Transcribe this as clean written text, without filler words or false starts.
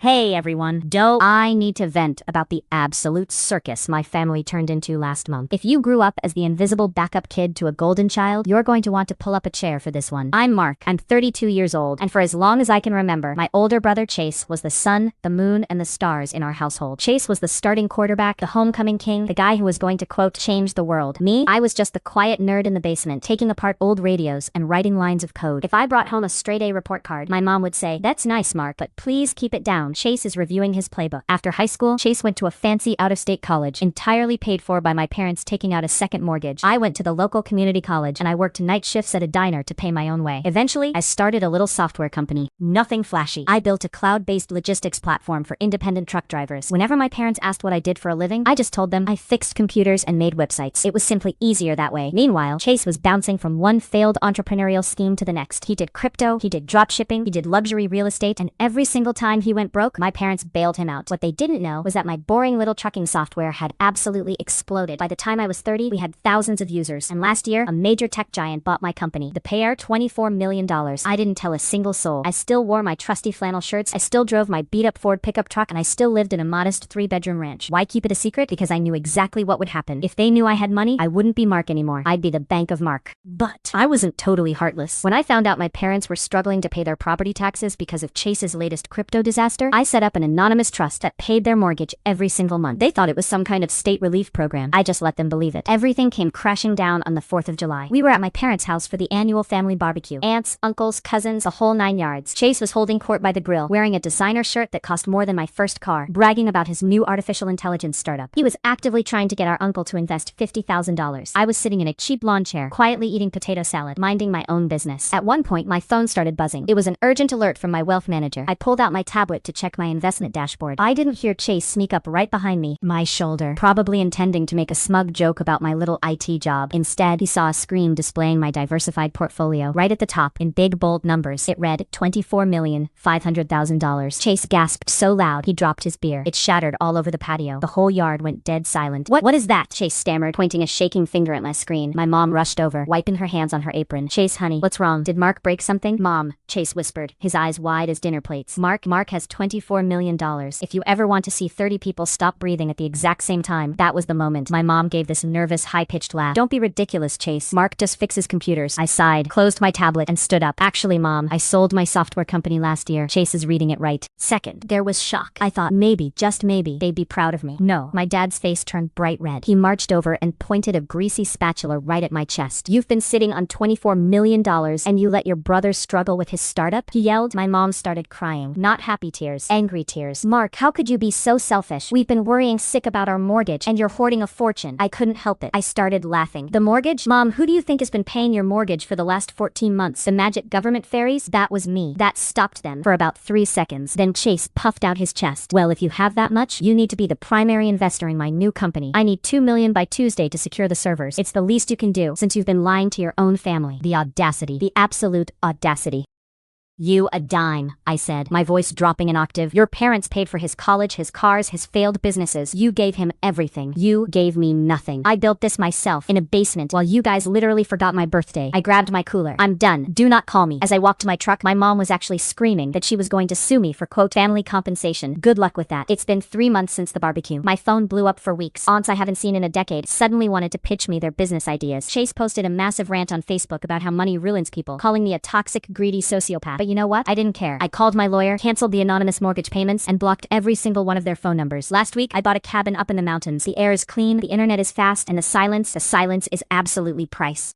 Hey everyone, I need to vent about the absolute circus my family turned into last month. If you grew up as the invisible backup kid to a golden child, you're going to want to pull up a chair for this one. I'm Mark, I'm 32 years old, and for as long as I can remember, my older brother Chase was the sun, the moon, and the stars in our household. Chase was the starting quarterback, the homecoming king, the guy who was going to, quote, change the world. Me, I was just the quiet nerd in the basement, taking apart old radios and writing lines of code. If I brought home a straight A report card, my mom would say, "That's nice, Mark, but please keep it down." Chase is reviewing his playbook. After high school, Chase went to a fancy out-of-state college, entirely paid for by my parents taking out a second mortgage. I went to the local community college, and I worked night shifts at a diner to pay my own way. Eventually, I started a little software company. Nothing flashy. I built a cloud-based logistics platform for independent truck drivers. Whenever my parents asked what I did for a living, I just told them I fixed computers and made websites. It was simply easier that way. Meanwhile, Chase was bouncing from one failed entrepreneurial scheme to the next. He did crypto, he did dropshipping, he did luxury real estate, and every single time he went broke, my parents bailed him out. What they didn't know was that my boring little trucking software had absolutely exploded. By the time I was 30, we had thousands of users, and last year, a major tech giant bought my company. The payer, $24 million. I didn't tell a single soul. I still wore my trusty flannel shirts, I still drove my beat-up Ford pickup truck, and I still lived in a modest 3-bedroom ranch. Why keep it a secret? Because I knew exactly what would happen. If they knew I had money, I wouldn't be Mark anymore. I'd be the Bank of Mark. But I wasn't totally heartless. When I found out my parents were struggling to pay their property taxes because of Chase's latest crypto disaster, I set up an anonymous trust that paid their mortgage every single month. They thought it was some kind of state relief program. I just let them believe it. Everything came crashing down on the 4th of July. We were at my parents' house for the annual family barbecue. Aunts, uncles, cousins, the whole 9 yards. Chase was holding court by the grill, wearing a designer shirt that cost more than my first car, bragging about his new artificial intelligence startup. He was actively trying to get our uncle to invest $50,000. I was sitting in a cheap lawn chair, quietly eating potato salad, minding my own business. At one point, my phone started buzzing. It was an urgent alert from my wealth manager. I pulled out my tablet to check my investment dashboard. I didn't hear Chase sneak up right behind me, my shoulder, probably intending to make a smug joke about my little IT job. Instead, he saw a screen displaying my diversified portfolio. Right at the top, in big bold numbers, it read $24,500,000. Chase gasped so loud he dropped his beer. It shattered all over the patio. The whole yard went dead silent. What is that? Chase stammered, pointing a shaking finger at my screen. My mom rushed over, wiping her hands on her apron. Chase, honey, what's wrong? Did Mark break something? Mom, Chase whispered, his eyes wide as dinner plates. Mark has $24 million. If you ever want to see 30 people stop breathing at the exact same time, that was the moment. My mom gave this nervous, high-pitched laugh. Don't be ridiculous, Chase. Mark just fixes computers. I sighed, closed my tablet, and stood up. Actually, Mom, I sold my software company last year. Chase is reading it right. Second, there was shock. I thought maybe, just maybe, they'd be proud of me. No. My dad's face turned bright red. He marched over and pointed a greasy spatula right at my chest. You've been sitting on $24 million and you let your brother struggle with his startup? He yelled. My mom started crying. Not happy tears, angry tears. Mark, how could you be so selfish? We've been worrying sick about our mortgage and you're hoarding a fortune. I couldn't help it. I started laughing. The mortgage? Mom, who do you think has been paying your mortgage for the last 14 months? The magic government fairies? That was me. That stopped them for about 3 seconds. Then Chase puffed out his chest. Well, if you have that much, you need to be the primary investor in my new company. I need $2 million by Tuesday to secure the servers. It's the least you can do since you've been lying to your own family. The audacity. The absolute audacity. You a dime, I said, my voice dropping an octave. Your parents paid for his college, his cars, his failed businesses. You gave him everything. You gave me nothing. I built this myself in a basement while you guys literally forgot my birthday. I grabbed my cooler. I'm done. Do not call me. As I walked to my truck, my mom was actually screaming that she was going to sue me for, quote, family compensation. Good luck with that. It's been 3 months since the barbecue. My phone blew up for weeks. Aunts I haven't seen in a decade suddenly wanted to pitch me their business ideas. Chase posted a massive rant on Facebook about how money ruins people, calling me a toxic, greedy sociopath. But you know what? I didn't care. I called my lawyer, canceled the anonymous mortgage payments, and blocked every single one of their phone numbers. Last week, I bought a cabin up in the mountains. The air is clean, the internet is fast, and the silence is absolutely priceless.